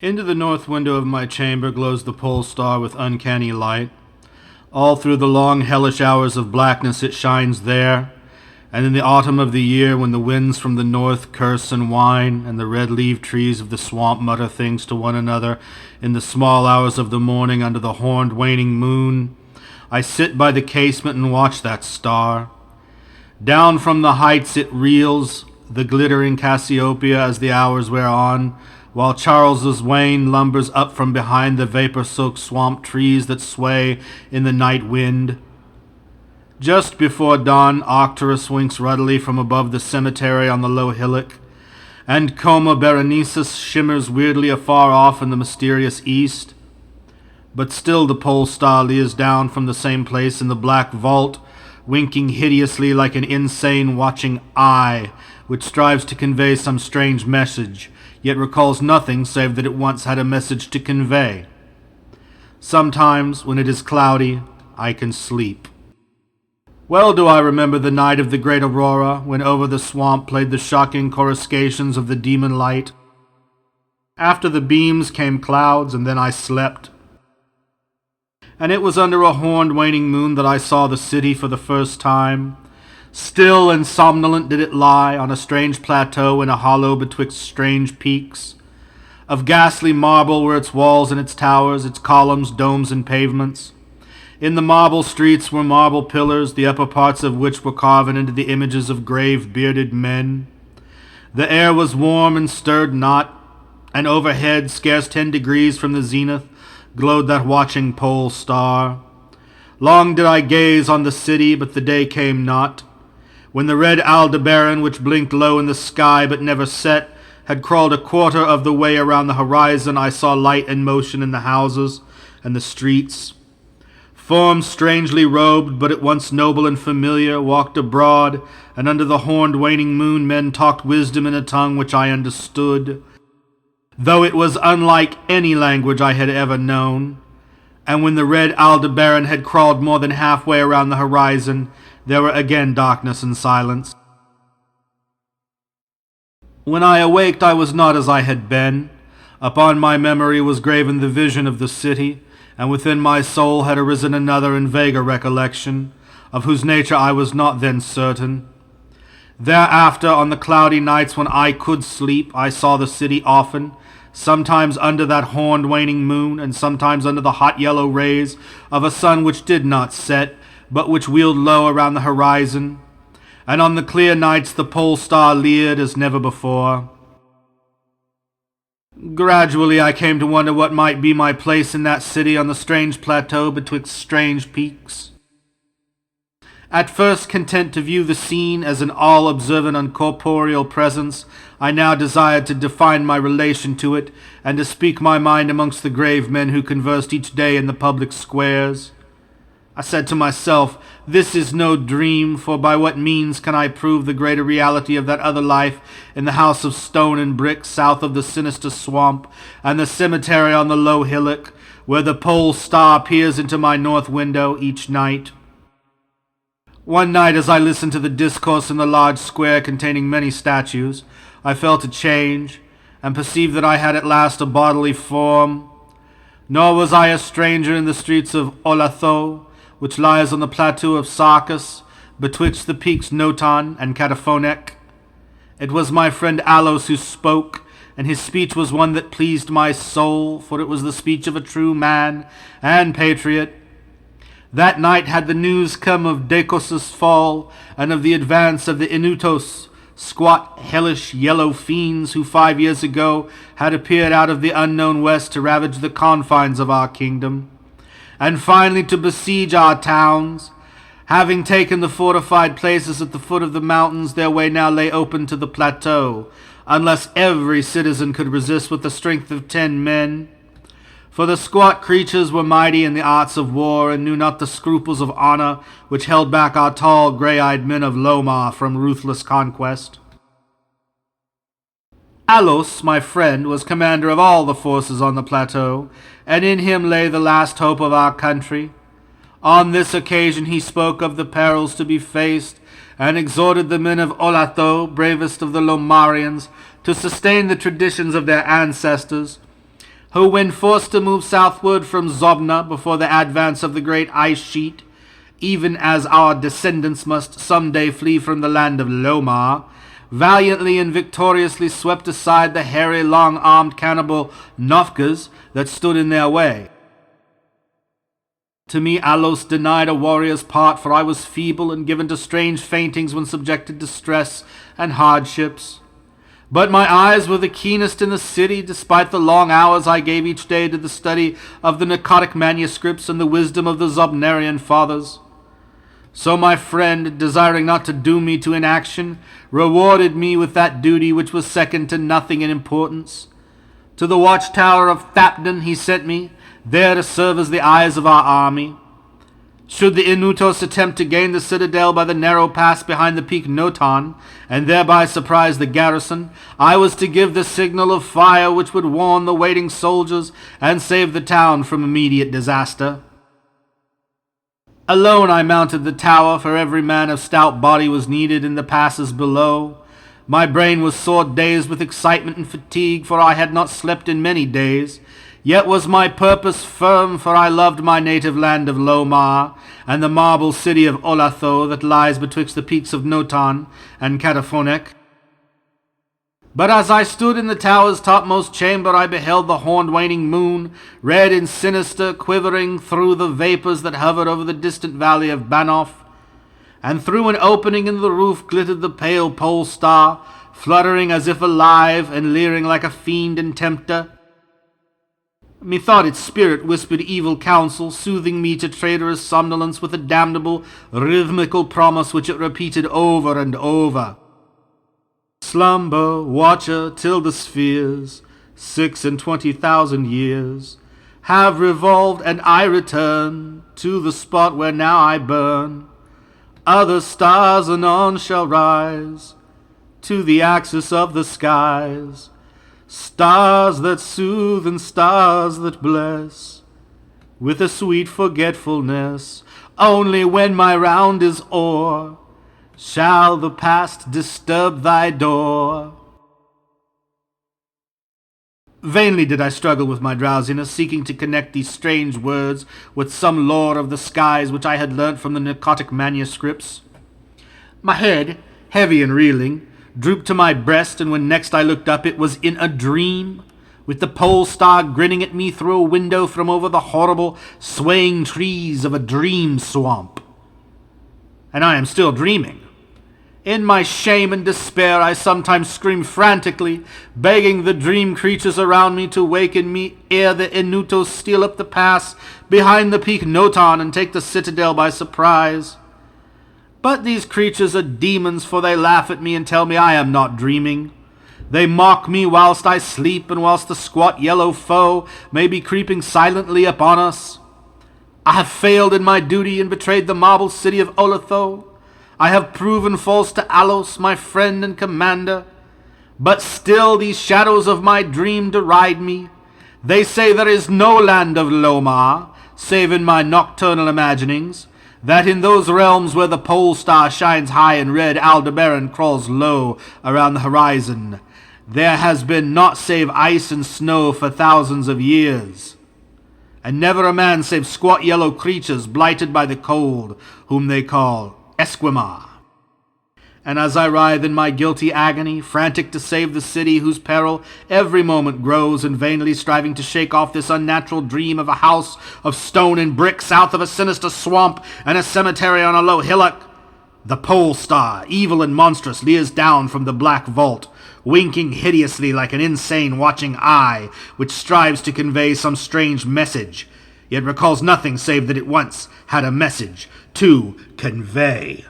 Into the north window of my chamber glows the pole star with uncanny light. All through the long hellish hours of blackness it shines there, and in the autumn of the year, when the winds from the north curse and whine, and the red-leaved trees of the swamp mutter things to one another in the small hours of the morning under the horned waning moon, I sit by the casement and watch that star. Down from the heights it reels, the glittering Cassiopeia, as the hours wear on, while Charles's Wain lumbers up from behind the vapor-soaked swamp trees that sway in the night wind. Just before dawn, Arcturus winks ruddily from above the cemetery on the low hillock, and Coma Berenices shimmers weirdly afar off in the mysterious east. But still the pole star leers down from the same place in the black vault, winking hideously like an insane watching eye, which strives to convey some strange message, yet recalls nothing save that it once had a message to convey. Sometimes, when it is cloudy, I can sleep. Well do I remember the night of the great aurora, when over the swamp played the shocking coruscations of the demon light. After the beams came clouds, and then I slept. And it was under a horned waning moon that I saw the city for the first time. Still and somnolent did it lie on a strange plateau in a hollow betwixt strange peaks. Of ghastly marble were its walls and its towers, its columns, domes, and pavements. In the marble streets were marble pillars, the upper parts of which were carven into the images of grave bearded men. The air was warm and stirred not, and overhead, scarce 10 degrees from the zenith, glowed that watching pole star. Long did I gaze on the city, but the day came not. When the red Aldebaran, which blinked low in the sky but never set, had crawled a quarter of the way around the horizon, I saw light and motion in the houses and the streets. Forms strangely robed, but at once noble and familiar, walked abroad, and under the horned waning moon men talked wisdom in a tongue which I understood, though it was unlike any language I had ever known. And when the red Aldebaran had crawled more than halfway around the horizon, there were again darkness and silence. When I awaked, I was not as I had been. Upon my memory was graven the vision of the city, and within my soul had arisen another and vaguer recollection, of whose nature I was not then certain. Thereafter, on the cloudy nights when I could sleep, I saw the city often, sometimes under that horned waning moon, and sometimes under the hot yellow rays of a sun which did not set, but which wheeled low around the horizon, and on the clear nights the pole star leered as never before. Gradually I came to wonder what might be my place in that city on the strange plateau betwixt strange peaks. At first content to view the scene as an all-observant uncorporeal presence, I now desired to define my relation to it, and to speak my mind amongst the grave men who conversed each day in the public squares. I said to myself, this is no dream, for by what means can I prove the greater reality of that other life in the house of stone and brick south of the sinister swamp, and the cemetery on the low hillock, where the pole star peers into my north window each night? One night, as I listened to the discourse in the large square containing many statues, I felt a change, and perceived that I had at last a bodily form. Nor was I a stranger in the streets of Olatho, which lies on the plateau of Sarcas, betwixt the peaks Noton and Cataphonec. It was my friend Alos who spoke, and his speech was one that pleased my soul, for it was the speech of a true man and patriot. That night had the news come of Dacos' fall, and of the advance of the Inutos, squat, hellish, yellow fiends who 5 years ago had appeared out of the unknown west to ravage the confines of our kingdom, and finally to besiege our towns. Having taken the fortified places at the foot of the mountains, their way now lay open to the plateau, unless every citizen could resist with the strength of 10 men. For the squat creatures were mighty in the arts of war, and knew not the scruples of honor which held back our tall, grey-eyed men of Lomar from ruthless conquest. Alos, my friend, was commander of all the forces on the plateau, and in him lay the last hope of our country. On this occasion he spoke of the perils to be faced, and exhorted the men of Olatho, bravest of the Lomarians, to sustain the traditions of their ancestors, who, when forced to move southward from Zobna before the advance of the great ice sheet, even as our descendants must some day flee from the land of Lomar, valiantly and victoriously swept aside the hairy, long-armed cannibal Nofkas that stood in their way. To me Alos denied a warrior's part, for I was feeble and given to strange faintings when subjected to stress and hardships. But my eyes were the keenest in the city, despite the long hours I gave each day to the study of the narcotic manuscripts and the wisdom of the Zobnarian fathers. So my friend, desiring not to doom me to inaction, rewarded me with that duty which was second to nothing in importance. To the watchtower of Thapden he sent me, there to serve as the eyes of our army. Should the Inutos attempt to gain the citadel by the narrow pass behind the peak Notan, and thereby surprise the garrison, I was to give the signal of fire which would warn the waiting soldiers and save the town from immediate disaster. Alone I mounted the tower, for every man of stout body was needed in the passes below. My brain was sore dazed with excitement and fatigue, for I had not slept in many days. Yet was my purpose firm, for I loved my native land of Lomar, and the marble city of Olatho that lies betwixt the peaks of Notan and Cataphonec. But as I stood in the tower's topmost chamber, I beheld the horned waning moon, red and sinister, quivering through the vapors that hovered over the distant valley of Banoff, and through an opening in the roof glittered the pale pole star, fluttering as if alive and leering like a fiend and tempter. Methought its spirit whispered evil counsel, soothing me to traitorous somnolence with a damnable, rhythmical promise which it repeated over and over. Slumber, watcher, till the spheres, 26,000 years, have revolved, and I return to the spot where now I burn. Other stars anon shall rise to the axis of the skies. Stars that soothe and stars that bless with a sweet forgetfulness. Only when my round is o'er shall the past disturb thy door. Vainly did I struggle with my drowsiness, seeking to connect these strange words with some lore of the skies which I had learnt from the narcotic manuscripts. My head, heavy and reeling, drooped to my breast, and when next I looked up it was in a dream, with the pole star grinning at me through a window from over the horrible, swaying trees of a dream swamp. And I am still dreaming. In my shame and despair I sometimes scream frantically, begging the dream creatures around me to waken me ere the Inutos steal up the pass behind the peak Notan and take the citadel by surprise. But these creatures are demons, for they laugh at me and tell me I am not dreaming. They mock me whilst I sleep, and whilst the squat yellow foe may be creeping silently upon us. I have failed in my duty and betrayed the marble city of Olatho. I have proven false to Alos, my friend and commander. But still these shadows of my dream deride me. They say there is no land of Lomar, save in my nocturnal imaginings, that in those realms where the pole star shines high and red Aldebaran crawls low around the horizon, there has been naught save ice and snow for thousands of years, and never a man save squat yellow creatures blighted by the cold, whom they call Esquimar. And as I writhe in my guilty agony, frantic to save the city whose peril every moment grows, and vainly striving to shake off this unnatural dream of a house of stone and brick south of a sinister swamp and a cemetery on a low hillock, the pole star, evil and monstrous, leers down from the black vault, winking hideously like an insane watching eye which strives to convey some strange message, yet recalls nothing save that it once had a message to convey.